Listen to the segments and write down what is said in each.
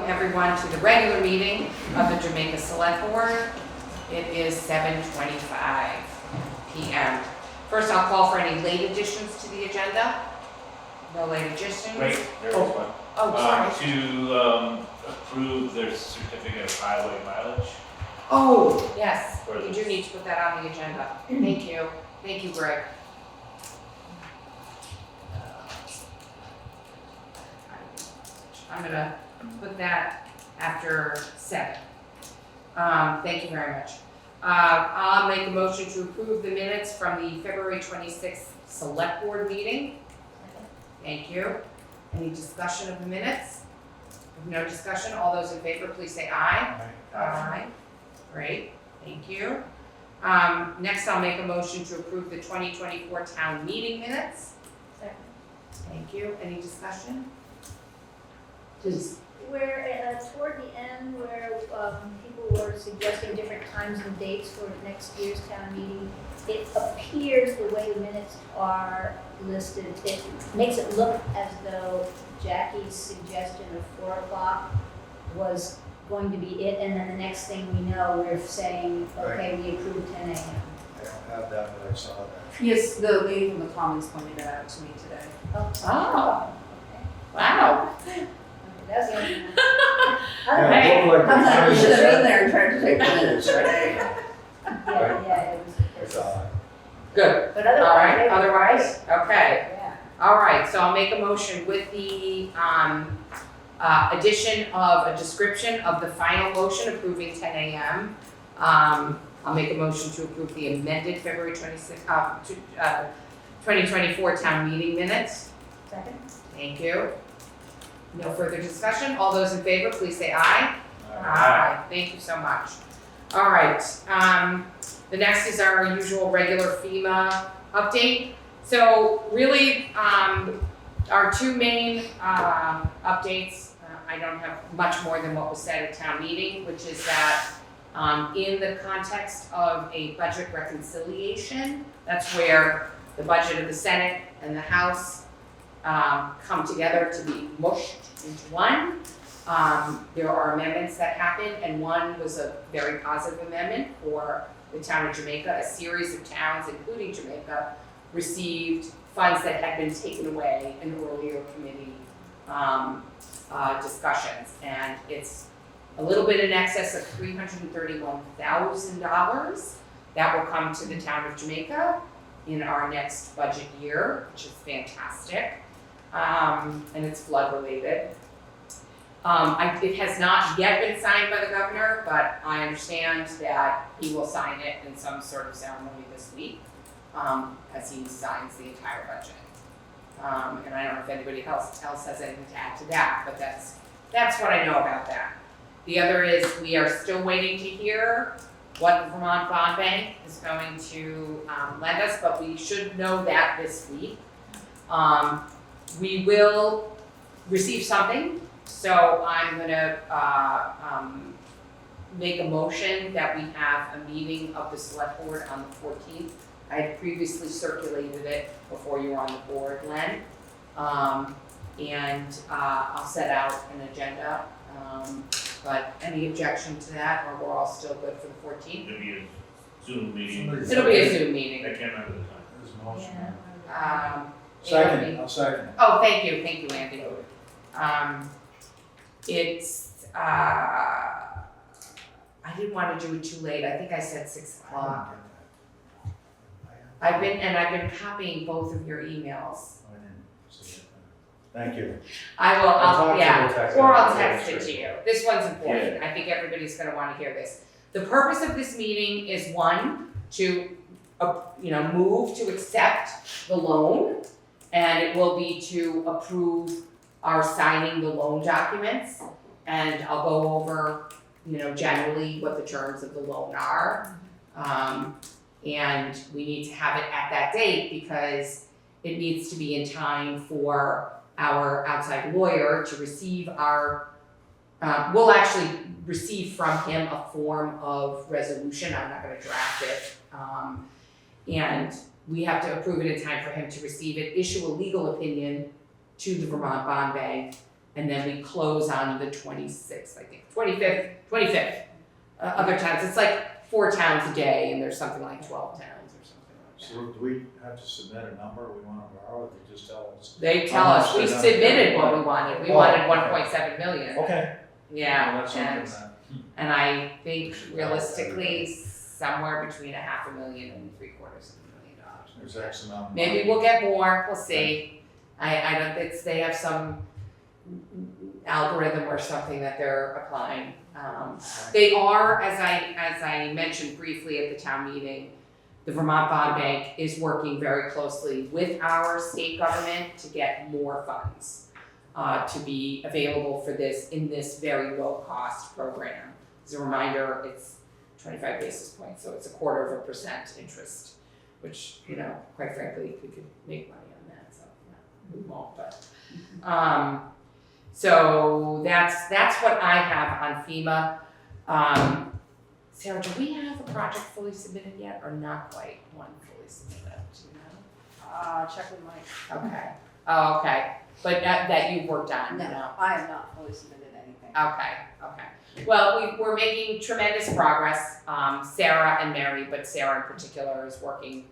welcome everyone to the regular meeting of the Jamaica Selectboard. It is 7:25 p.m. First, I'll call for any late additions to the agenda. No late additions? Wait, there is one. Oh, sorry. To approve their certificate of highway mileage. Oh, yes, For we this. do need to put that on the agenda. Thank you. Thank you, Greg. I'm gonna put that after 7. Thank you very much. I'll make a motion to approve the minutes from the February 26th Select Board meeting. Thank you. Any discussion of the minutes? If no discussion, all those in favor, please say aye. Aye. Great, thank you. Next, I'll make a motion to approve the 2024 town meeting minutes. Second. Thank you. Any discussion? Please. Where, toward the end, where people were suggesting different times and dates for next year's town meeting, it appears the way the minutes are listed, it makes it look as though Jackie's suggestion of 4 o'clock was going to be it, and then the next thing we know, we're saying, okay, we approve 10 a.m. I don't have that, but I saw that. Yes, the lady from the Commons pointed that out to me today. Oh, Okay. wow. That's the only one. Hey, it looked like I'm not, we should have been it there and tried to take minutes, right? Yeah, it was. was, Good. But All otherwise. right, otherwise? Okay. Yeah. All right, so I'll make a motion with the addition of a description of the final motion approving 10 a.m. I'll make a motion to approve the amended February 2024 town meeting minutes. Second? Thank you. No further discussion. All those in favor, please say aye. Aye. Thank you so much. All right, the next is our usual regular FEMA update. So really, our two main updates, I don't have much more than what was said at town meeting, which is that in the context of a budget reconciliation, that's where the budget of the Senate and the House come together to be mushed into one. There are amendments that happened, and one was a very positive amendment for the town of Jamaica. A series of towns, including Jamaica, received funds that had been taken away in earlier committee discussions, and it's a little bit in excess of $331,000 that will come to the town of Jamaica in our next budget year, which is fantastic, and it's flood related. It has not yet been signed by the governor, but I understand that he will sign it in some sort of ceremony this week, as he signs the entire budget. And I don't know if anybody else has anything to add to that, but that's what I know about that. The other is we are still waiting to hear what the Vermont Bond Bank is going to lend us, but we should know that this week. We will receive something, so I'm gonna make a motion that we have a meeting of the Select Board on the 14th. I had previously circulated it before you were on the board, Len. And I'll set out an agenda, but any objection to that, or we're all still good for the 14th? It'll be a Zoom meeting. It'll be a Zoom meeting. I can't remember the time. There's a motion. Yeah. Second, I'll second it. Oh, thank you, Andy. It's, I didn't want to do it too late, I think I said 6 o'clock. I've been copying both of your emails. I didn't see it. Thank you. I will, I'll yeah, text or it. I'll text it to you. This one's important, I think everybody's gonna wanna hear this. The purpose of this meeting is one, to, move to accept the loan, and it will be to approve our signing the loan documents, and I'll go over, generally what the terms of the loan are. And we need to have it at that date because it needs to be in time for our outside lawyer to receive our, we'll actually receive from him a form of resolution, I'm not gonna draft it. And we have to approve it in time for him to receive it, issue a legal opinion to the Vermont Bond Bank, and then we close on the 26th, I think, 25th. Other towns, it's like 4 towns a day, and there's something like 12 towns or something like that. So do we have to submit a number we want to borrow, or they just tell us? They tell How us, much we they're gonna submitted pay? what we wanted, we Oh, wanted okay. 1.7 million. Okay. Yeah, Well, that's and, something and I think realistically, somewhere between $500,000 and $750,000. that, there's X amount. of Maybe money. we'll get more, we'll see. I don't, they have some algorithm or something that they're applying. They are, as I mentioned briefly at the town meeting, the Vermont Bond Bank is working very closely with our state government to get more funds to be available for this in this very low cost program. As a reminder, it's 25 basis points, so it's 1/4% interest, which, you know, quite frankly, we could make money on that, so we won't, but. So that's what I have on FEMA. Sarah, do we have a project fully submitted yet, or not quite one fully submitted, do you know? Check with Mike. Okay, oh, okay, but that you've worked on, No, no? I have not fully submitted anything. Okay. Well, we're making tremendous progress, Sarah and Mary, but Sarah in particular is working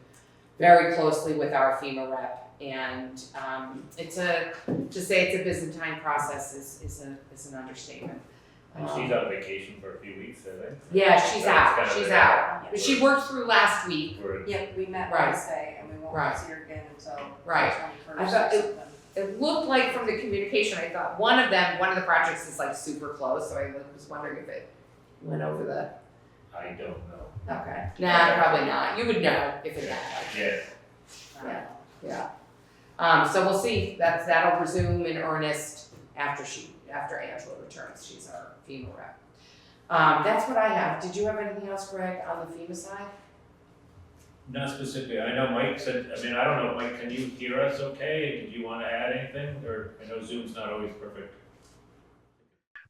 very closely with our FEMA rep. And to say it's a Byzantine process is an understatement. And she's on vacation for a few weeks, I think. Yeah, she's So out, it's kind of she's a- out. But she worked through last week. We're- Yeah, we met Right. Wednesday and we won't Right. see her again until Right. the 21st I thought or something. It looked like from the communication, I thought one of the projects is like super close, so I was wondering if it went over the, I don't know. okay. Nah, probably not. You would know if it had. Yeah, Yeah. So we'll see, that'll resume in earnest after Angela returns, she's our FEMA rep. That's what I have. Did you have anything else, Greg, on the FEMA side? not specifically. I know Mike said, I mean, I don't know, Mike, can you hear us okay? Did you want to add anything? Or I know Zoom's not always perfect.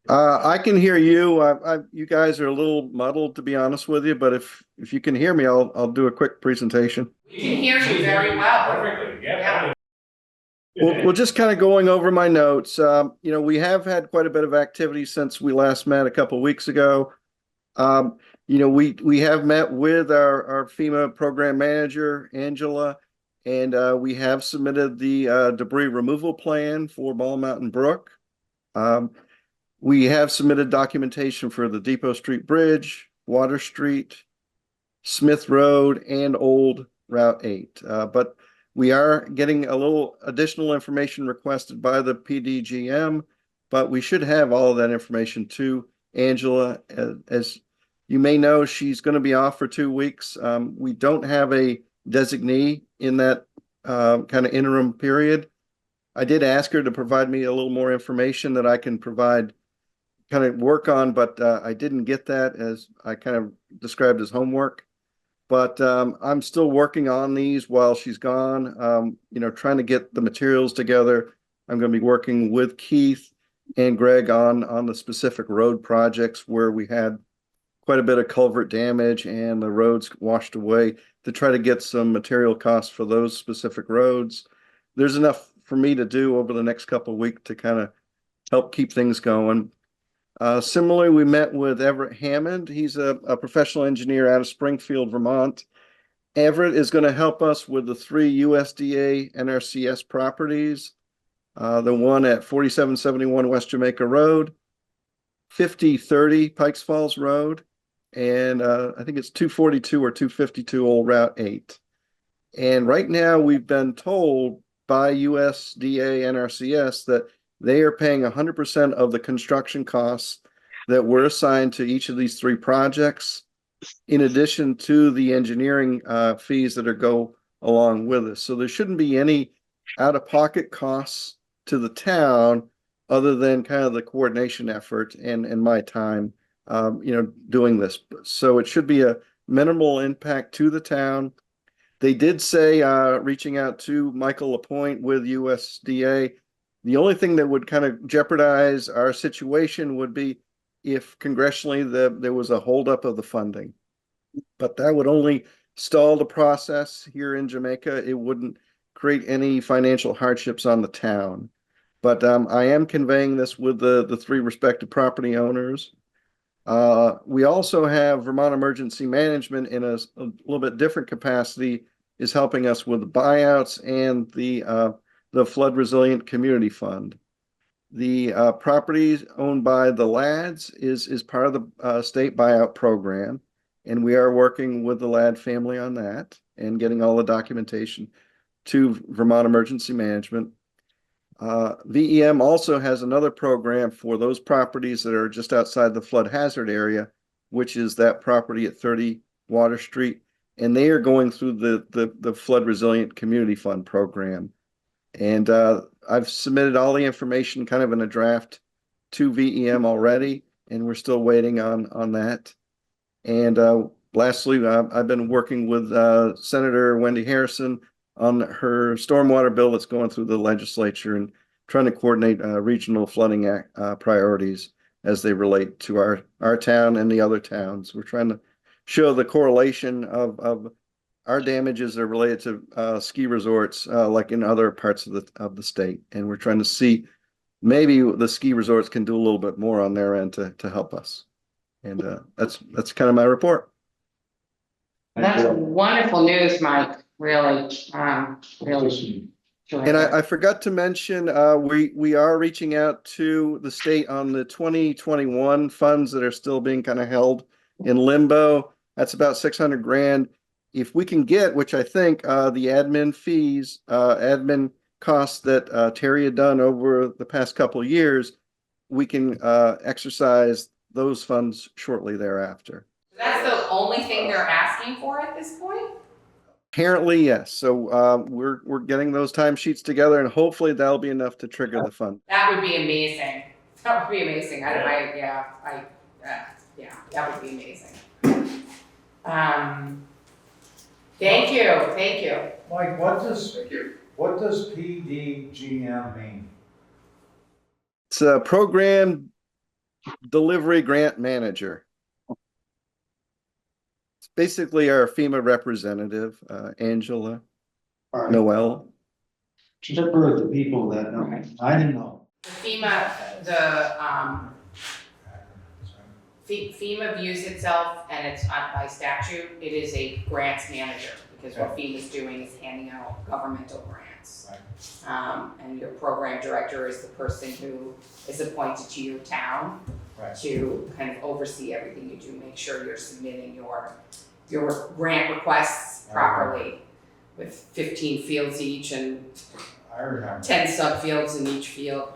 I can hear you. You guys are a little muddled, to be honest with you, but if you can hear me, I'll do a quick presentation. We can hear you very well. Perfectly, Yeah. yeah. Well, just kind of going over my notes. We have had quite a bit of activity since we last met a couple of weeks ago. We have met with our FEMA program manager, Angela, and we have submitted the debris removal plan for Ball Mountain Brook. We have submitted documentation for the Depot Street Bridge, Water Street, Smith Road, and Old Route 8. But we are getting a little additional information requested by the PDGM, but we should have all of that information to Angela. As you may know, she's going to be off for 2 weeks. We don't have a designee in that kind of interim period. I did ask her to provide me a little more information that I can kind of work on, but I didn't get that, as I kind of described as homework. But I'm still working on these while she's gone, trying to get the materials together. I'm going to be working with Keith and Greg on the specific road projects where we had quite a bit of culvert damage and the roads washed away, to try to get some material costs for those specific roads. There's enough for me to do over the next couple of weeks to kind of help keep things going. Similarly, we met with Everett Hammond. He's a professional engineer out of Springfield, Vermont. Everett is going to help us with the 3 USDA NRCS properties. The one at 4771 West Jamaica Road, 5030 Pikes Falls Road, and I think it's 242 or 252 Old Route 8. And right now we've been told by USDA NRCS that they are paying 100% of the construction costs that were assigned to each of these 3 projects, in addition to the engineering fees that go along with it. So there shouldn't be any out-of-pocket costs to the town, other than kind of the coordination effort and my time, doing this. So it should be a minimal impact to the town. They did say, reaching out to Michael Lapointe with USDA, the only thing that would kind of jeopardize our situation would be if congressionally there was a holdup of the funding. But that would only stall the process here in Jamaica. It wouldn't create any financial hardships on the town. But I am conveying this with the three respective property owners. We also have Vermont Emergency Management in a little bit different capacity is helping us with the buyouts and the Flood Resilient Community Fund. The properties owned by the Lads is part of the state buyout program, and we are working with the Ladd family on that and getting all the documentation to Vermont Emergency Management. VEM also has another program for those properties that are just outside the flood hazard area, which is that property at 30 Water Street, and they are going through the Flood Resilient Community Fund program. And I've submitted all the information kind of in a draft to VEM already, and we're still waiting on that. And lastly, I've been working with Senator Wendy Harrison on her stormwater bill that's going through the legislature and trying to coordinate regional flooding priorities as they relate to our town and the other towns. We're trying to show the correlation of our damages are related to ski resorts like in other parts of the state, and we're trying to see maybe the ski resorts can do a little bit more on their end to help us. And that's kind of my report. That's wonderful news, Mike, really, really. And I forgot to mention, we are reaching out to the state on the 2021 funds that are still being kind of held in limbo. That's about 600 grand. If we can get, which I think the admin fees, admin costs that Terry had done over the past couple of years, we can exercise those funds shortly thereafter. That's the only thing they're asking for at this point? Apparently, yes. So we're getting those timesheets together, and hopefully that'll be enough to trigger the fund. That would be amazing. That would be amazing. Yeah, that would be amazing. Thank you. Mike, what does PDGM mean? It's a program delivery grant manager. It's basically our FEMA representative, Angela Noel. Just for the people that know, I didn't know. FEMA, FEMA views itself, and it's by statute, it is a grants manager, because what FEMA's doing is handing out governmental grants. And your program director is the person who is appointed to your town to kind of oversee everything you do, make sure you're submitting your grant requests properly with 15 fields each and 10 subfields in each field.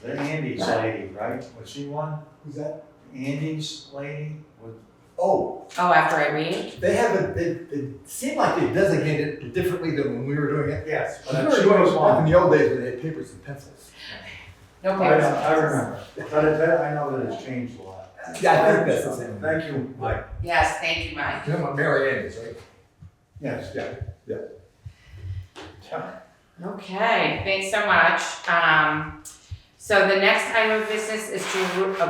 The Andy's lady, right? Was she one? Who's that? Andy's lady was. Oh, After Irene? they haven't, it seemed like they designated it differently than when we were doing it. Yes, We were but she doing was it one. in the old days when they had papers and pencils. No I papers. remember. But I know that it's changed a lot. Yeah, I think that's the same. Thank you, Mike. Yes, thank you, Mike. You know what Mary Ann is, right? Yes, yeah. Okay, thanks so much. So the next item of business is to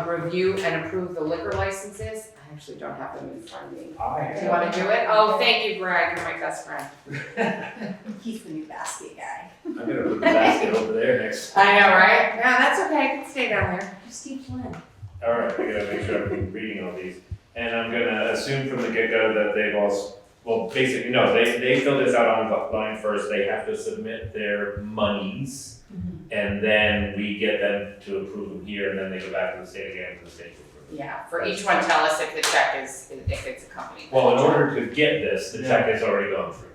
review and approve the liquor licenses. I actually don't have them in front of me. Do you want to do it? Oh, thank you, Greg, you're my best friend. He's the new basket guy. I'm gonna put the basket over there next. I know, right? No, that's okay, I can stay down there. Just keep playing. All right, I gotta make sure I'm reading all these. And I'm gonna assume from the get-go that they've also, well, basically, no, they fill this out online first. They have to submit their monies. And then we get them to approve them here, and then they go back to the state again for the state to approve. Yeah, for each one, tell us if the check is, if it's a company. Well, in order to get this, the check has already gone through.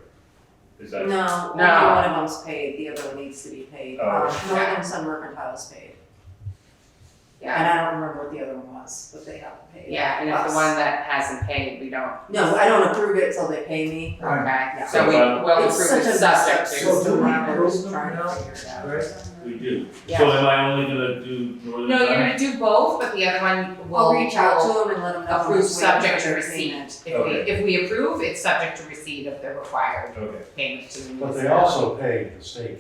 Is that? No, only No. one of them's paid, the other one needs to be paid. Oh. Northern Sun Mercantile is paid. And Yeah, I don't remember what the other one was, but they haven't paid. yeah, and if the us. one that hasn't paid, we don't. No, I don't approve it till they pay me. Okay, Yeah. so we will approve It's the such a subject mess. to. So do we I'm approve just them trying to now? figure it out. Right. We do. Yeah. So am I only gonna do Northern No, you're Sun? gonna do both, but the other one will. I'll reach out will to them and let them know. I'm Approve just waiting subject for to their receipt. payment. Okay. If we approve, it's subject to receipt of the required Okay. payment to the But they municipality. also pay the state.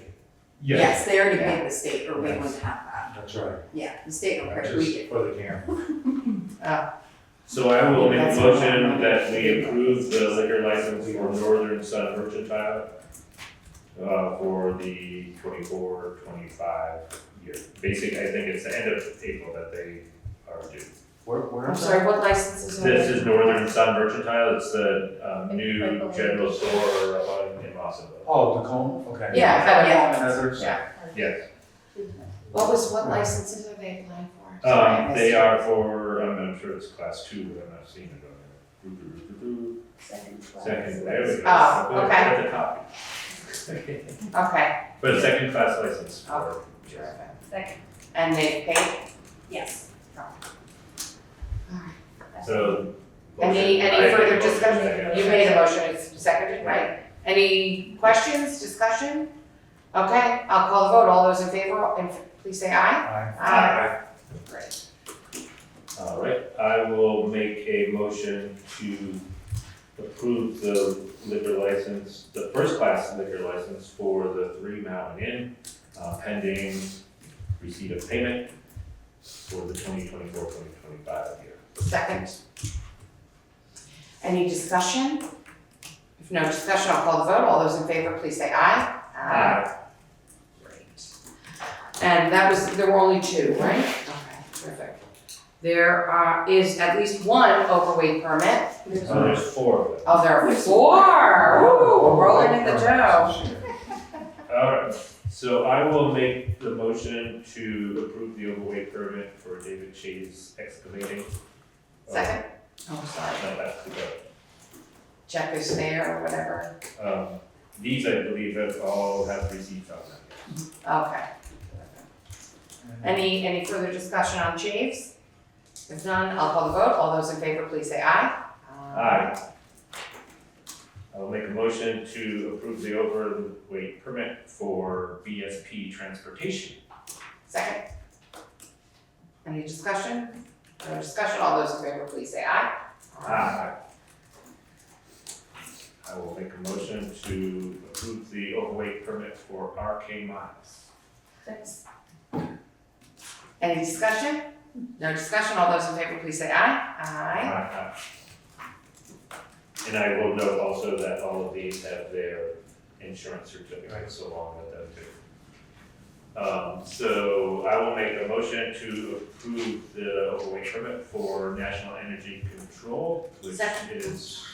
Yes, they already Yeah. paid the state, or we Yes. wouldn't have that. That's right. Yeah, the state don't care, we Just get. for the camera. So I will make a That's motion fine. that we approve the liquor license for Northern Sun Mercantile. for the 24-25 year. Basically, I think it's the end of April that they are due. Where I'm is sorry, that? what licenses are This they? is Northern Sun Mercantile, it's the new Right. general store up in Mossville. Oh, the cone, okay. Yeah, Yeah. Heather's? Yeah. Yes, What licenses are they applying for? Sorry, I missed they it. are for, I'm sure it's class 2, but I'm not seeing it on there. Second class. Second, there we go. Oh, Put it okay. at the top. Okay, But a second class license for. Oh, terrific. Second. And they paid? Yes. So. Any I made a further motion, discussion? second. You made a motion, it's seconded, right? Any questions, discussion? Okay, I'll call the vote. All those in favor, please say aye. Aye. Great. All right, I will make a motion to approve the liquor license, the first class liquor license for the 3 Mountain Inn, pending receipt of payment for the 2024-2025 year. Second. Any discussion? If no discussion, I'll call the vote. All those in favor, please say aye. Great. And there were only 2, right? Okay, terrific. There is at least one overweight permit. So there's 4 of them. Oh, there are 4. Ooh, we're rolling in the dough. All right, so I will make the motion to approve the overweight permit for David Chase Excavating. Second? Oh, sorry. No, that's the go. Check is there or whatever. These, I believe, all have receipts on them. Okay. Any further discussion on Chaves? If none, I'll call the vote. All those in favor, please say aye. Aye. I will make a motion to approve the overweight permit for BSP Transportation. Second. Any discussion? No discussion, all those in favor, please say aye. Aye. I will make a motion to approve the overweight permit for RK Miles. Thanks. Any discussion? No discussion, all those in favor, please say aye. Aye. And I will note also that all of these have their insurance certificates along with them too. So I will make a motion to approve the overweight permit for National Energy Control, which Second. is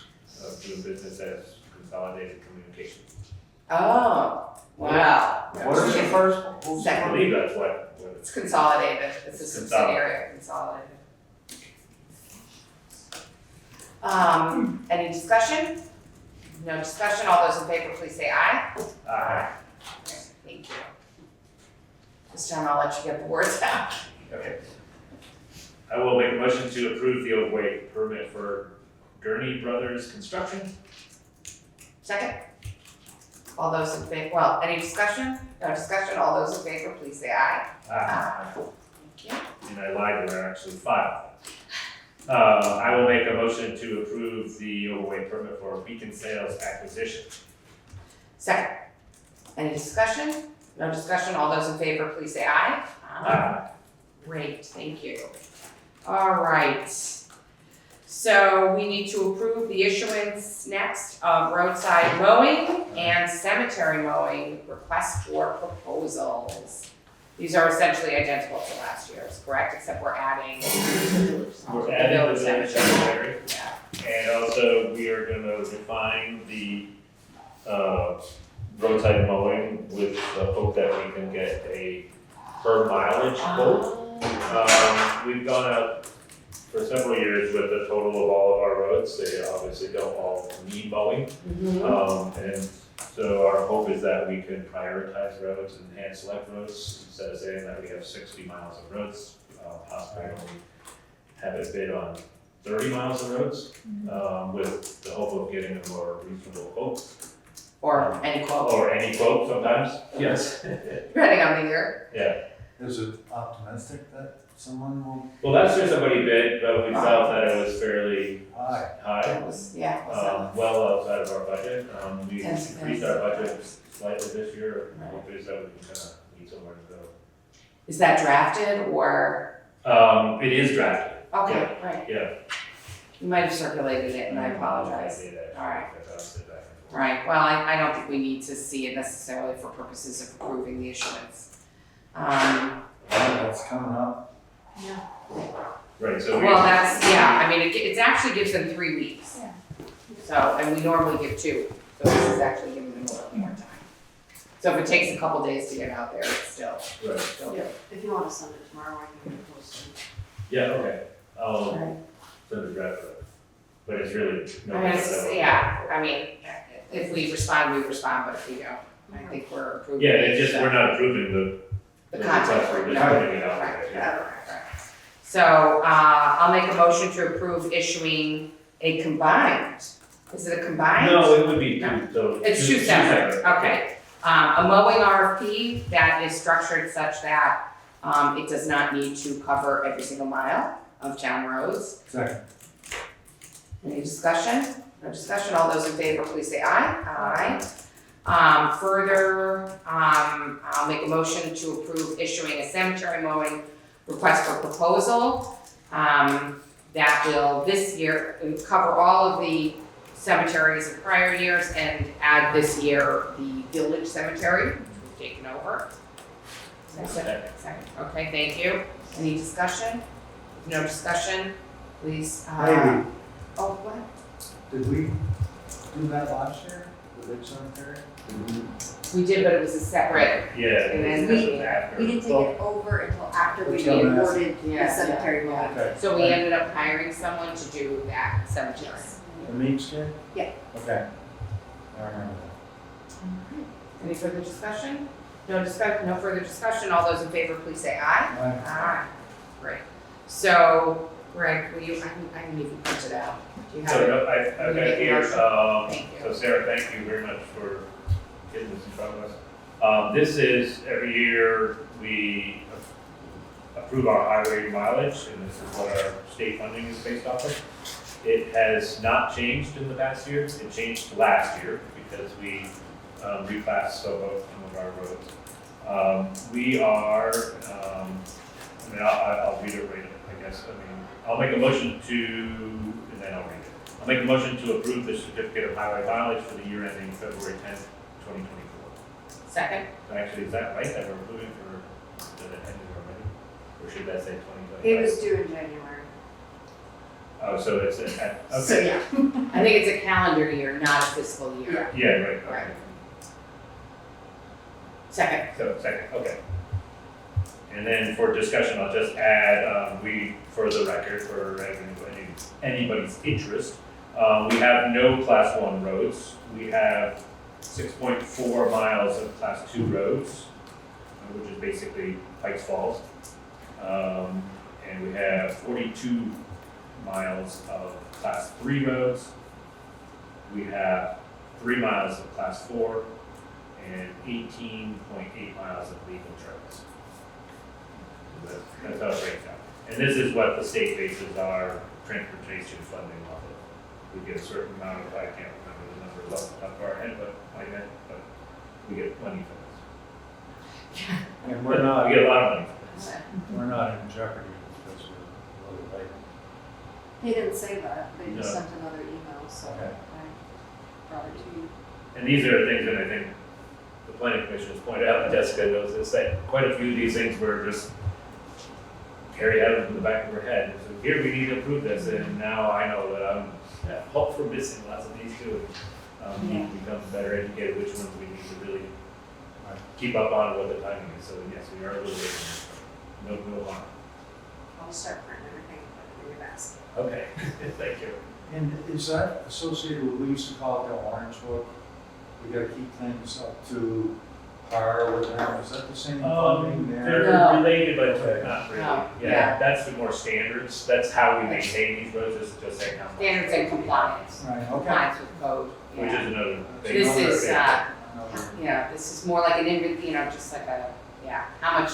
doing business as Consolidated Communications. Oh, wow. What is the first one? Who's the Second. I believe that's what It's consolidated, it's a It's subsidiary of consolidated. Any discussion? No discussion, all those in favor, please say aye. Thank you. This time I'll let you get the words out. Okay. I will make a motion to approve the overweight permit for Gurney Brothers Construction. Second? All those in favor, well, any discussion? No discussion, all those in favor, please say aye. Thank you. And I lied, there are actually 5. I will make a motion to approve the overweight permit for Beacon Sales Acquisition. Second. Any discussion? No discussion, all those in favor, please say aye. Great, thank you. All right. So we need to approve the issuance next of roadside mowing and cemetery mowing request for proposals. These are essentially identical to last year's, correct? Except we're adding. We're adding the cemetery. cemetery. Yeah. And also, we are gonna define the roadside mowing with the hope that we can get a per mileage quote. We've gone out for several years with the total of all of our roads. They obviously don't all need mowing. And so our hope is that we can prioritize roads and hand select roads instead of saying that we have 60 miles of roads, possibly only have it bid on 30 miles of roads, with the hope of getting a more reasonable quote. Or any quote, Or any quote sometimes. Yes. depending on the year. Yeah. Is it optimistic that someone will Well, last year somebody bid, but we felt that it was fairly buy? high, It was, yeah, it was well outside of our budget. We Yes, increased yes. our budget slightly this year. Right. Hope is that we can kind of need somewhere to go. is that drafted or, It is drafted. okay, right. Yeah. You might have circulated it and I apologize. I did actually. All right. I bounced it back and Right, well, I don't think we need to see it necessarily for purposes of approving the issuance. That's coming up. Right, so we. Well, that's, yeah, I mean, it actually gives them 3 weeks. Yeah. So, and we normally give 2, so this is actually giving them a little more time. So if it takes a couple days to get out there, it's still Right. good. If you wanna send it tomorrow, I can post it. Yeah, okay, I'll Right. send a draft of it, but it's really. no I mean, big deal. yeah, I mean, if we respond, we respond, but if we don't, I think we're approving. Yeah, it's just, we're not approving The content, we're just no, putting it out right, there, yeah. right. So, I'll make a motion to approve issuing a combined, is it a combined? No, it would be No. two, so. It's two separate, okay. A mowing RFP that is structured such that, it does not need to cover every single mile of town roads. Second. Any discussion? No discussion, all those in favor, please say aye. Further, I'll make a motion to approve issuing a cemetery mowing request for proposal. That will this year cover all of the cemeteries of prior years and add this year the village cemetery, which we've taken over. Second, okay, thank you. Any discussion? If no discussion, please, Maybe, oh, what? did we do that last year, the big cemetery? We did, but it was a separate, Yeah, And then this we- was after. We didn't take it over until after we Which one is- awarded the Yeah, cemetery yeah, mowing. Okay. so we ended up hiring someone to do that cemetery. The meat skin? Yeah. Okay. I remember that. Any further discussion? No further discussion, all those in favor, please say aye. Aye. Aye. Great. So, Greg, will you, I can even print it out. Do you have So, it? no, I've Will you got make a here, motion? Thank you. so Sarah, thank you very much for getting this in front of us. This is, every year, we approve our highway mileage, and this is what our state funding is based off of. It has not changed in the past year, it changed last year, because we reclassed some of our roads. We are, I mean, I'll read it right, I guess, I mean, I'll make a motion to, and then I'll read it. I'll make a motion to approve the certificate of highway mileage for the year ending February 10th, 2024. Second? Actually, is that right, that we're approving for, did it end already? Or should that say 2025? It was due in January. Oh, so it's, So, okay, yeah. I think it's a calendar year, not a fiscal year. yeah, right, okay. Right. Second. So, second, okay. And then for discussion, I'll just add, for the record, for anybody's interest, we have no class 1 roads. We have 6.4 miles of class 2 roads, which is basically Pikes Falls. And we have 42 miles of class 3 roads. We have 3 miles of class 4 and 18.8 miles of legal trails. So that's how it breaks down. And this is what the state bases our transportation funding off of. We get a certain amount of, I can't remember the numbers off the top of our head, but we get money for this. And we're not, We get a lot of money for this. we're not in jeopardy because we're really late. He didn't say that, they just No. sent another email, so Okay. I brought it to you. And these are things that I think the planning commission has pointed out, and Jessica knows this, that quite a few of these things were just carried out in the back of her head. So here we need to approve this, and now I know that I'm at fault for missing lots of these too. Need to become better educated which ones we need to really keep up on what the timing is. So yes, we are a little late. No harm. I'll start printing everything, put it in your basket. Okay, thank you. And is that associated with, we used to call it the Orange Book? We gotta keep things up to par with them, is that the same funding there? They're No. related, but Okay. not really. No. Yeah, that's the more standards. That's how we maintain these roads, is just saying how much. Standards and compliance, Right, okay. compliance with code, Which yeah. is another thing. This is, Another- yeah, this is more like an just like a, yeah, how much,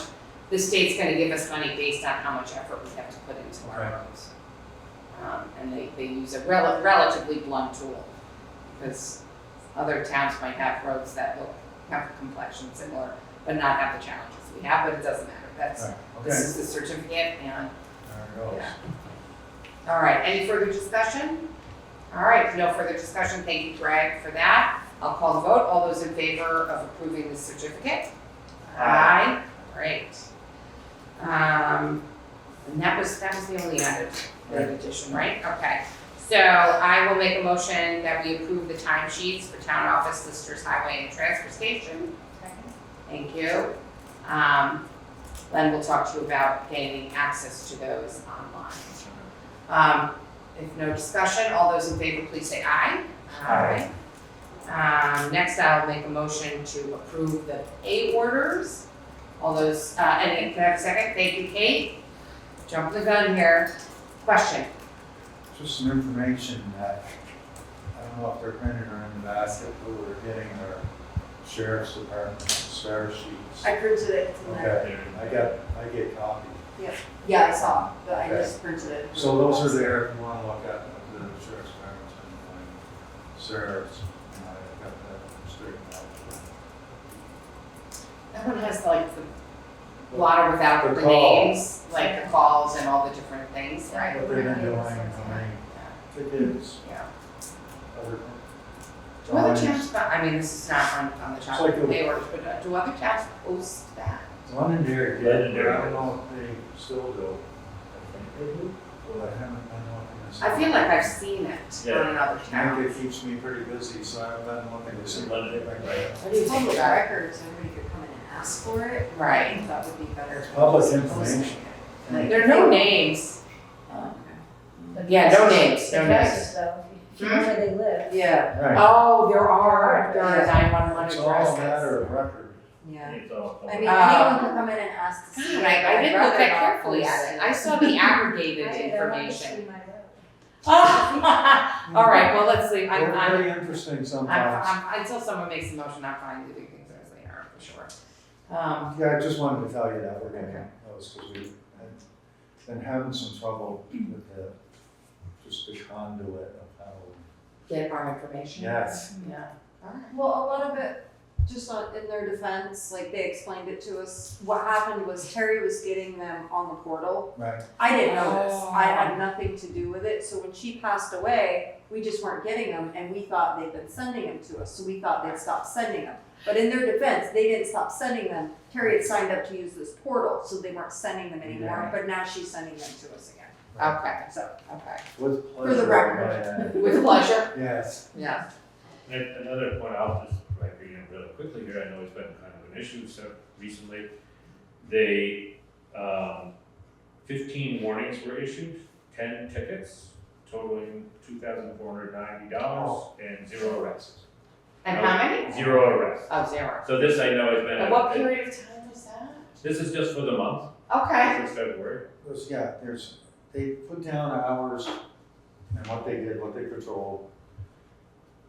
the state's gonna give us money based on how much effort we have to put into our Okay. roads. And they use a relatively blunt tool, because other towns might have roads that look, have a complexion similar, but not have the challenges we have, but it doesn't matter, that's, Right, this okay, is the certificate, and, there it goes. yeah. All right, any further discussion? All right, no further discussion, thank you, Greg, for that. I'll call the vote. All those in favor of approving the certificate? Aye. Great. And that was the only added addition, right? Okay. So I will make a motion that we approve the timesheets for town office, listers, highway, and transfer station. Thank you. Then we'll talk to you about gaining access to those online. If no discussion, all those in favor, please say aye. Aye. Next, I'll make a motion to approve the pay orders. All those, and can I have a second? Thank you, Kate. Jump the gun here. Question? Just some information that, I don't know if they're printed or in the basket, but we're getting our sheriff's department star sheets. I printed it tonight. Okay, I get copies. Yeah, I saw, but I Okay. just printed it. So those are there if you wanna look at the sheriff's department and sheriff's, I got that straightened out. That one has like the blotter without The the call. names, like the calls and all the different things, right? What they've been doing, how many tickets, Yeah. other. Do other times. towns, I mean, this is not on the It's top like of a- the pay orders, but do other towns post that? Londonderry did, Londonderry but I don't know if they still do. I think they do. Well, I haven't been looking to see. I feel like I've seen it Yeah. on another town. Jamaica keeps me pretty busy, so I've been looking to see. London, right. What do you think Public about it? records, everybody could come in and ask for it. I Right. think that would be better. It's public than information. posting it. Like, There are no names. oh, okay. Yeah, no names, no names. Addresses though, if you know where they live. Yeah, Right. Oh, there are 911 It's all a matter addresses. of record. yeah. It's all- I mean, Oh. anyone can come in and ask to see it. God, I didn't I'd look rather that not carefully post at it. I saw the aggregated I don't want to see information. my road. All right, well, let's leave. They're I'm, very interesting sometimes. until someone makes a motion, I'm fine leaving things as they are, for sure. Yeah, I just wanted to tell you that we're getting those, because we've been having some trouble with just the conduit of how. Get our information. Yes. Yeah, all right. Well, a lot of it, just in their defense, like they explained it to us, what happened was Terry was getting them on the portal. Right. I didn't know this, Oh. I had nothing to do with it, so when she passed away, we just weren't getting them, and we thought they'd been sending them to us, so we thought they'd stopped sending them. But in their defense, they didn't stop sending them, Terry had signed up to use this portal, so they weren't sending them anymore, Yeah. but now she's sending them to us again, Okay, so. okay. With For the pleasure. record. With pleasure. Yes. Yeah. And another point, I'll just read it really quickly here, I know it's been kind of an issue so recently. They, 15 warnings were issued, 10 tickets totaling $2,490 and 0 arrests. And how many? 0 arrests. Oh, 0. So this I know has been. And what period of time was that? This is just for the month, Okay. this is February. They put down hours and what they did, what they patrolled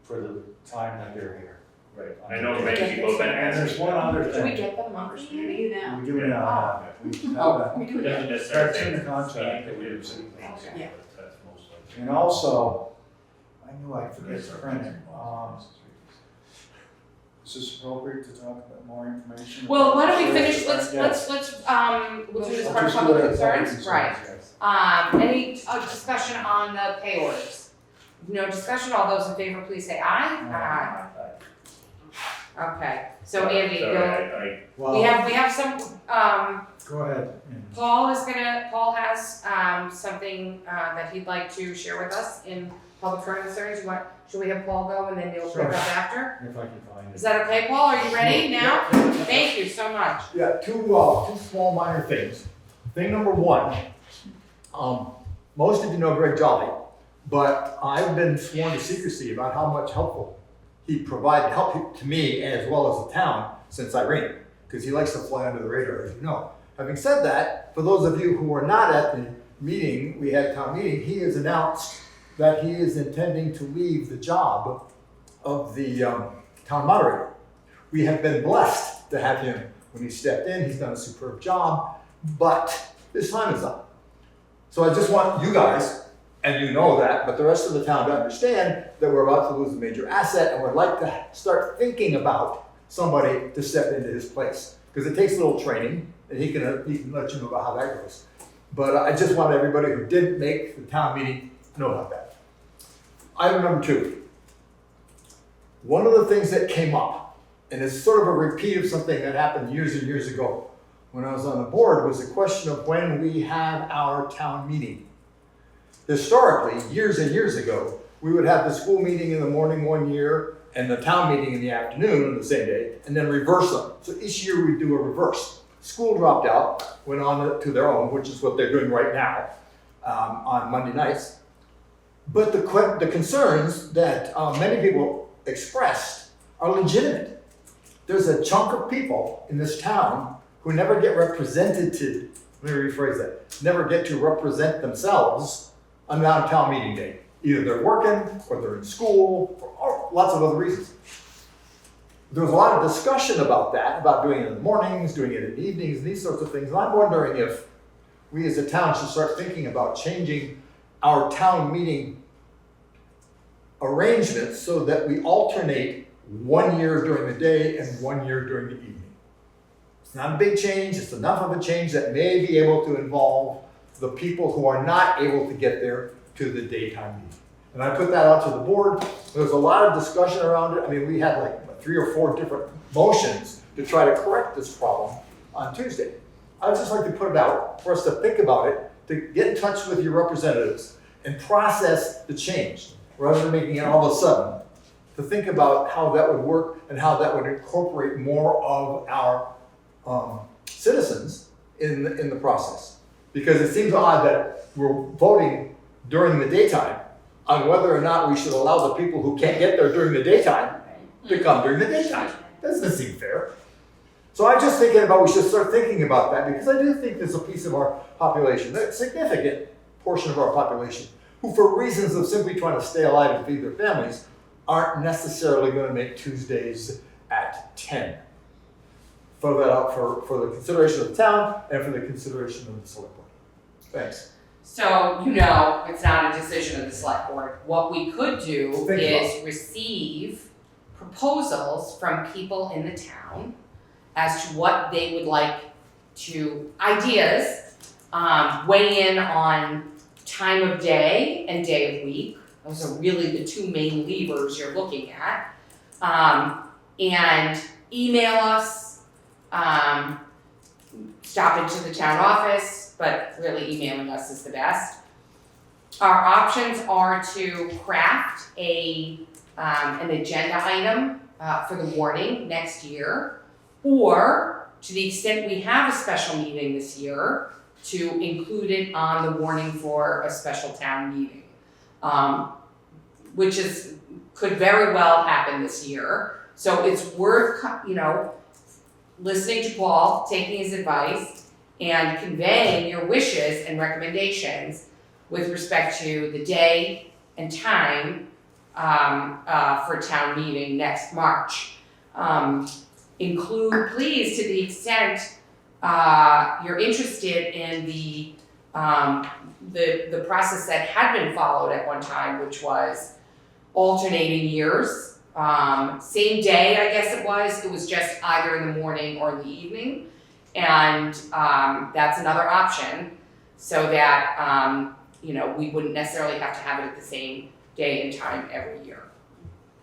for the time that they're here. Right. I know many people have been And there's asking. one other Do we thing. get them monthly? Do you now? We do it now, we have Oh. that. We do It it. doesn't necessarily That's in say the it's contract. that we have certain things, Okay. Yeah. but that's most likely. And also, I knew I'd forget to print it. Is this appropriate to talk about more information? Well, why don't we about finish, sheriff's let's, department? we'll do this Yes. part of I'll just do public it as public concerns, right? yes. Any discussion on the pay orders? No discussion, all those in favor, please say aye. Okay, so Andy, Sorry, I we have some, Go ahead. and- Paul has, something, that he'd like to share with us in public concerns. Should we have Paul go and then you'll pick Sure. up after? If I can find Is it. that okay, Paul? Are you ready now? Thank you so much. Yeah, two small minor things. Thing number one, most of you know Greg Jolly, but I've been sworn to secrecy about how much he provided help to me as well as the town since Irene, because he likes to fly under the radar, as you know. Having said that, for those of you who were not at the meeting, we had town meeting, he has announced that he is intending to leave the job of the town moderator. We have been blessed to have him when he stepped in. He's done a superb job, but his time is up. So I just want you guys, and you know that, but the rest of the town to understand that we're about to lose a major asset, and we'd like to start thinking about somebody to step into his place. Because it takes a little training, and he can let you know about how that goes. But I just want everybody who didn't make the town meeting know about that. Item number 2. One of the things that came up, and it's sort of a repeat of something that happened years and years ago when I was on the board, was the question of when we have our town meeting. Historically, years and years ago, we would have the school meeting in the morning one year and the town meeting in the afternoon on the same day, and then reverse them. So each year we'd do a reverse. School dropped out, went on to their own, which is what they're doing right now on Monday nights. But the concerns that many people expressed are legitimate. There's a chunk of people in this town who never get represented to, let me rephrase that, never get to represent themselves on town meeting day. Either they're working, or they're in school, or lots of other reasons. There was a lot of discussion about that, about doing it in the mornings, doing it in the evenings, and these sorts of things. And I'm wondering if we as a town should start thinking about changing our town meeting arrangements so that we alternate 1 year during the day and 1 year during the evening. It's not a big change, it's enough of a change that may be able to involve the people who are not able to get there to the daytime meeting. And I put that out to the board. There was a lot of discussion around it. I mean, we had like 3 or 4 different motions to try to correct this problem on Tuesday. I would just like to put it out for us to think about it, to get in touch with your representatives and process the change, rather than making it all of a sudden, to think about how that would work and how that would incorporate more of our citizens in the process. Because it seems odd that we're voting during the daytime on whether or not we should allow the people who can't get there during the daytime to come during the daytime. Doesn't seem fair. So I'm just thinking about, we should start thinking about that, because I do think there's a piece of our population, a significant portion of our population, who for reasons of simply trying to stay alive and feed their families, aren't necessarily going to make Tuesdays at 10. Throw that out for the consideration of the town and for the consideration of the select board. Thanks. So, it's not a decision of the select board. What we could do Think is receive proposals from people in the town as to what they would like to, ideas, weigh in on time of day and day of week. Those are really the 2 main levers you're looking at. And email us, stop into the town office, but really emailing us is the best. Our options are to craft an agenda item for the warning next year, or to the extent we have a special meeting this year, to include it on the warning for a special town meeting, which could very well happen this year. So it's worth, listening to Paul, taking his advice, and conveying your wishes and recommendations with respect to the day and time for town meeting next March. Include, please, to the extent you're interested in the process that had been followed at one time, which was alternating years. Same day, I guess it was just either in the morning or in the evening. And that's another option, so that we wouldn't necessarily have to have it at the same day and time every year.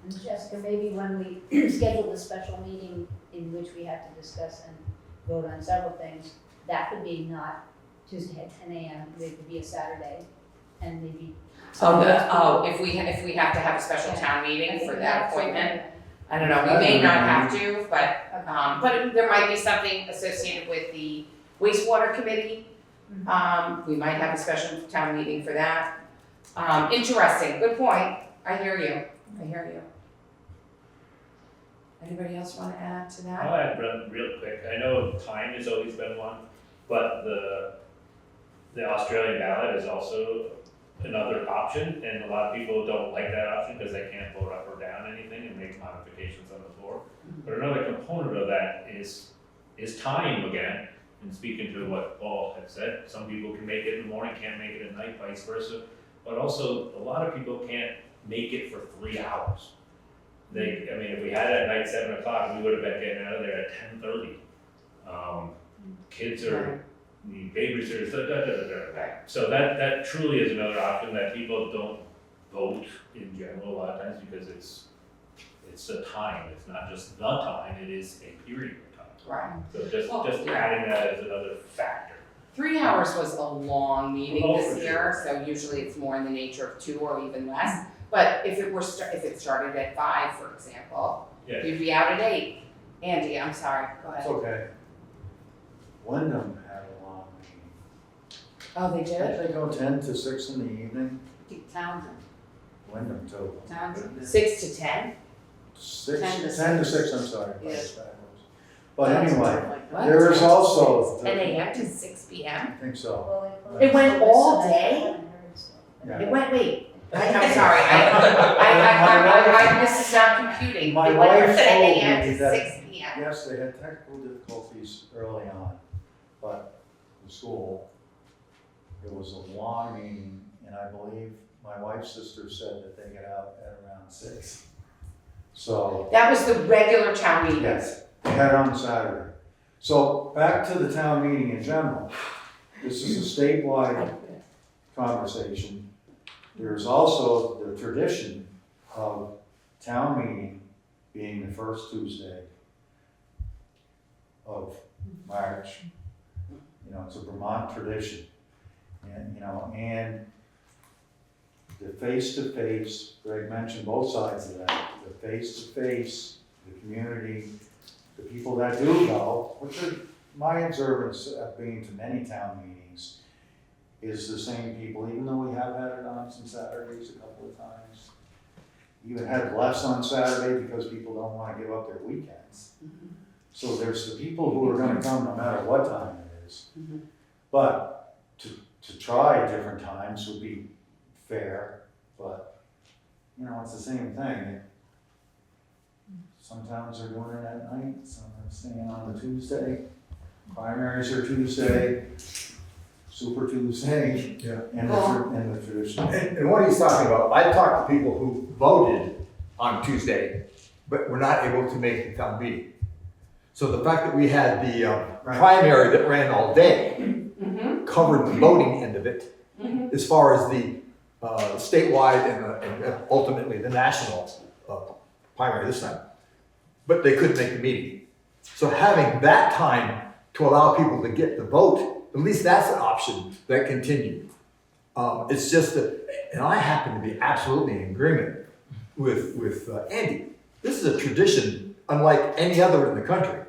And Jessica, maybe when we schedule the special meeting in which we have to discuss and vote on several things, that could be not Tuesday at 10 a.m., it could be a Saturday, and maybe. If we have to have a special town meeting for that appointment, I don't know, we may not have to, but there might be something associated with the wastewater committee. We might have a special town meeting for that. Interesting, good point, I hear you. Anybody else want to add to that? I'll add real quick. I know time has always been one, but the Australian ballot is also another option, and a lot of people don't like that option because they can't vote up or down anything and make modifications on the floor. But another component of that is time again. And speaking to what Paul had said, some people can make it in the morning, can't make it at night, vice versa. But also, a lot of people can't make it for 3 hours. If we had it at night 7 o'clock, we would have been getting out of there at 10:30. Kids are babysitters, Right. So that truly is another option that people don't vote in general a lot of times because it's a time, it's not just the time, it is a period of time. Right. So just Well, just yeah. adding that as another factor. 3 hours was a long meeting Oh, this for year, so usually it's more in the nature of 2 or even less. But if it were, if it started at 5, for example, Yeah. you'd be out at 8. Andy, I'm sorry, go It's ahead. okay. Wyndham had a long meeting. Oh, they Didn't did? they go 10 to 6 in the evening? Townsend. Wyndham too. Townsend. 6 to 10? 10 to 10 to 6, I'm sorry. Yeah. But anyway, What? there is also, 10 a.m. to 6 p.m.? I think so. Well, they It went all I day? haven't heard so. Yeah. It went, wait, I'm sorry, this is not computing. My It went from wife 10 told a.m. me to that- 6 p.m. Yes, they had technical difficulties early on, but the school, it was a long meeting, and I believe my wife's sister said that they get out at around 6. So, That was the regular town meeting. yes, they had it on Saturday. So, back to the town meeting in general. This is a statewide conversation. There's also the tradition of town meeting being the first Tuesday of March. You know, it's a Vermont tradition. And, you know, and the face-to-face, Greg mentioned both sides of that, the face-to-face, the community, the people that do go, which are my observance of being to many town meetings, is the same people, even though we have had it on some Saturdays a couple of times. Even had less on Saturday because people don't wanna give up their weekends. So there's the people who are gonna come no matter what time it is. Mhm. But to try different times would be fair, but, you know, it's the same thing. Some towns are doing it at night, some are staying on the Tuesday. Primaries are Tuesday, Super Tuesday, Yeah. and the tradition. And what he's talking about, I talked to people who voted on Tuesday, but were not able to make the town meeting. So the fact that we had the primary that ran all day covered the voting end of it, as far as the statewide and ultimately the national primary this time. But they couldn't make the meeting. So having that time to allow people to get the vote, at least that's an option that continued. It's just that, and I happen to be absolutely in agreement with Andy. This is a tradition unlike any other in the country.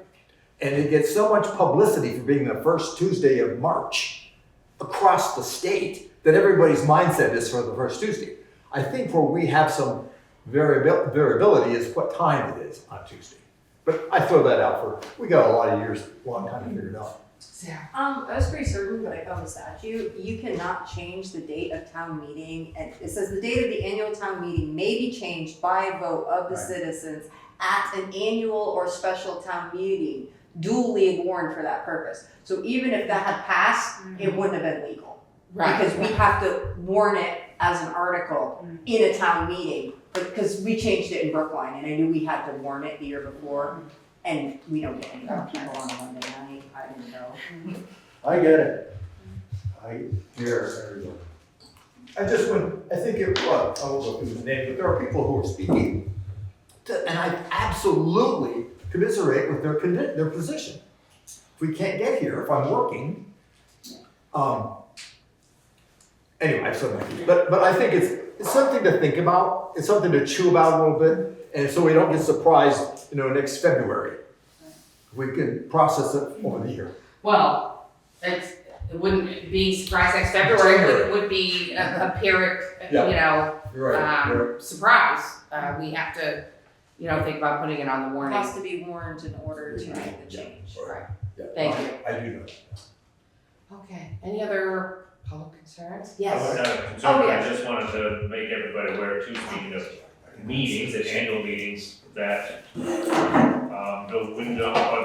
And it gets so much publicity for being the first Tuesday of March across the state that everybody's mindset is for the first Tuesday. I think where we have some variability is what time it is on Tuesday. But I throw that out for, we got a lot of years, long time to figure it out. I was pretty certain, but I found the statute, you cannot change the date of town meeting, and it says the date of the annual town meeting may be changed by a vote of the Right. citizens at an annual or special town meeting duly warned for that purpose. So even if that had passed, it wouldn't have been legal. Right. Because we have to warn it as an article in a town meeting, because we changed it in Brookline, and I knew we had to warn it the year before, and we don't get any people on a Monday night, I didn't know. I get it. I hear everybody. I think it was, I won't go through the name, but there are people who are speaking, and I absolutely commiserate with their position. If we can't get here, if I'm working, anyway, I've said my piece. But I think it's something to think about, it's something to chew about a little bit, and so we don't get surprised, next February. We can process it over the year. Well, it wouldn't, being surprised next February would be a pyrrhic, Yeah. You're right. surprise. We have to, think about putting it on the It warning. has to be warned in order to make the change. Right. Yeah. Thank you. I do know. Okay, any other public concerns? I Yes. would not have concern, Oh, but yeah. I just wanted to make everybody aware too, speaking of meetings and annual meetings, that the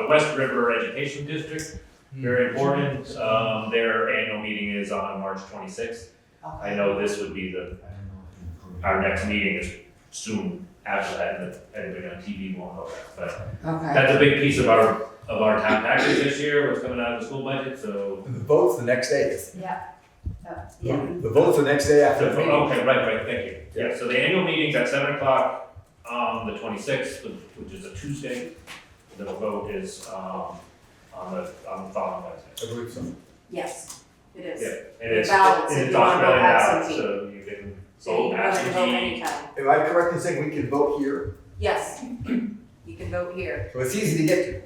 West River Education District, very important, their annual meeting is on March 26th. I know this would be our next meeting is soon after that, and anybody on TV won't know that, but Okay. that's a big piece of our town package this year, what's coming out of the school budget, so. And the vote's the next day. Yeah. The vote's the next day after the meeting. Okay, right, thank you. Yeah, so the annual meeting's at 7 o'clock on the 26th, which is a Tuesday. The vote is on the following Wednesday. I believe so. Yes, it is. Yeah, and it's, ballots, and if it's you wanna vote Australian ballot, absentee. so you can So vote you can vote absentee. anytime. Am I correct in saying we can vote here? Yes, you can vote here. So it's easy to get to.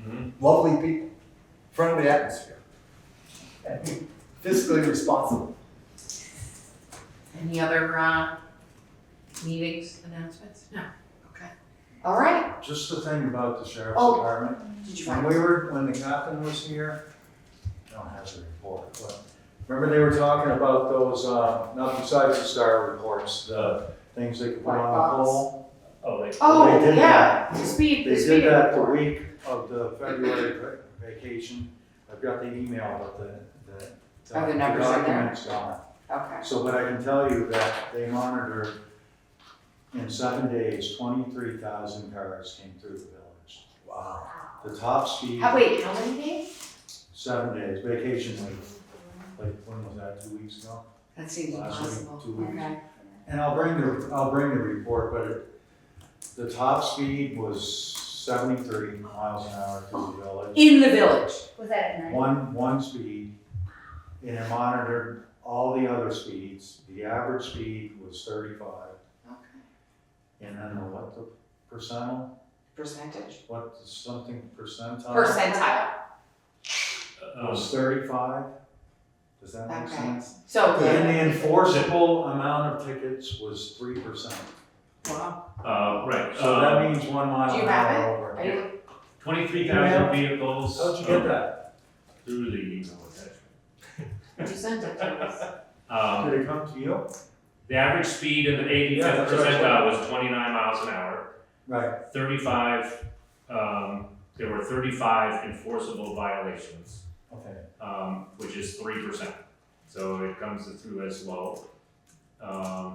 Mhm. Lovely people, friendly atmosphere, and fiscally responsible. Any other, meetings, announcements? No, okay. All right, Just the thing about the sheriff's Oh. department, did you when find? when the captain was here, I don't have the report, but remember they were talking about those, not besides the star reports, the things they could put on Black the box. pole. Oh, they, Oh, They did yeah, the speed, They the did speed that the report. week of the February vacation. I've got the email, but Are the numbers in there? document's gone. Okay. So, but I can tell you that they monitored in 7 days, 23,000 cars came through the village. Wow. The top speed, Wait, how many days? 7 days, vacation week. Like, when was that, 2 weeks ago? That seems Last week, impossible. 2 weeks. Okay. And I'll bring the report, but the top speed was 73 miles an hour through the village. In the village. Was that at night? One speed, and it monitored all the other speeds. The average speed was 35, Okay. and then the percentile, Percentage. something percentile? Percentile. Was 35. Does that make Okay. sense? So, And the enforceable amount of tickets was 3%. wow. right. So that means 1 mile Do you an have hour it? over. Are you, 23,000 vehicles. How'd you get that? Through the email attachment. you sent it to us. Did it come to you? The average speed in the 85th Yeah, that's what I percentile was 29 miles an hour. Right. 35, there were 35 enforceable violations, Okay. which is 3%. So it comes through as low.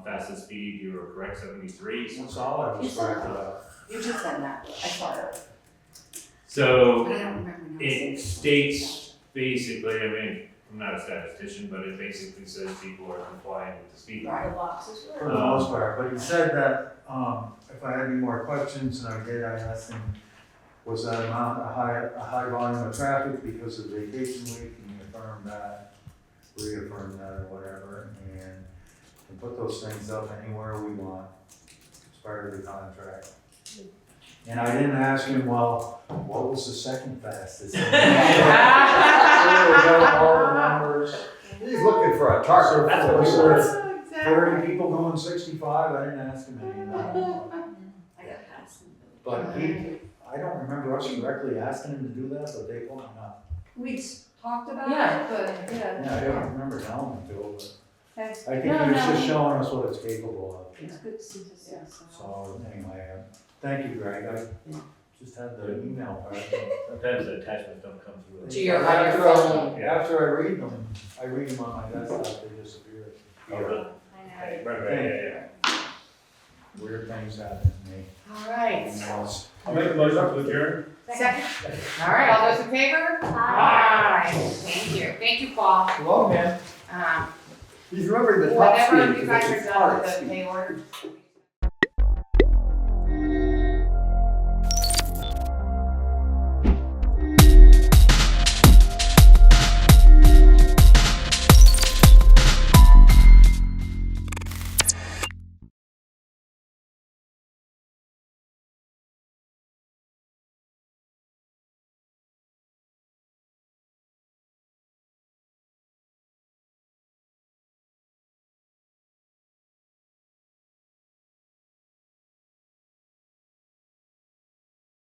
Fastest speed, you were correct, 73. That's all I was correct about. You just said that, I saw it. So But I don't remember now. it states basically, I mean, I'm not a statistician, but it basically says people are complying with the speed limit. The boxes For were. the most part, but he said that, if I had any more questions, and I did, I asked him, was that amount a high volume of traffic because of vacation week, and he affirmed that, reaffirmed that, or whatever, and can put those things up anywhere we want, it's part of the contract. And I didn't ask him, well, what was the second fastest? So we got all the numbers. He's looking for a target, that's what he wants. 30 people going 65, I didn't ask him any of that. I got past them. But I don't remember us directly asking him to do that, but they told me not. We talked about Yeah. it, but, yeah, Yeah, I don't remember telling him to, but okay, I think No, he was no. just showing us what it's capable it's good to see this, yeah. of. So anyway, thank you, Greg, I just had the email part. Sometimes the attachments don't come through. To your- on your After phone. After I read them on my desktop, they disappear. Oh, really? I know. Right, right, yeah. Weird things happen to me. All right. Emails. I'll make a motion to adjourn. Second. All right, all those in favor? Aye. Thank you. Thank you, Paul. Hello, man. Um, He's remembering the top speed. whenever you because guys it's are hard done with the speed. pay order,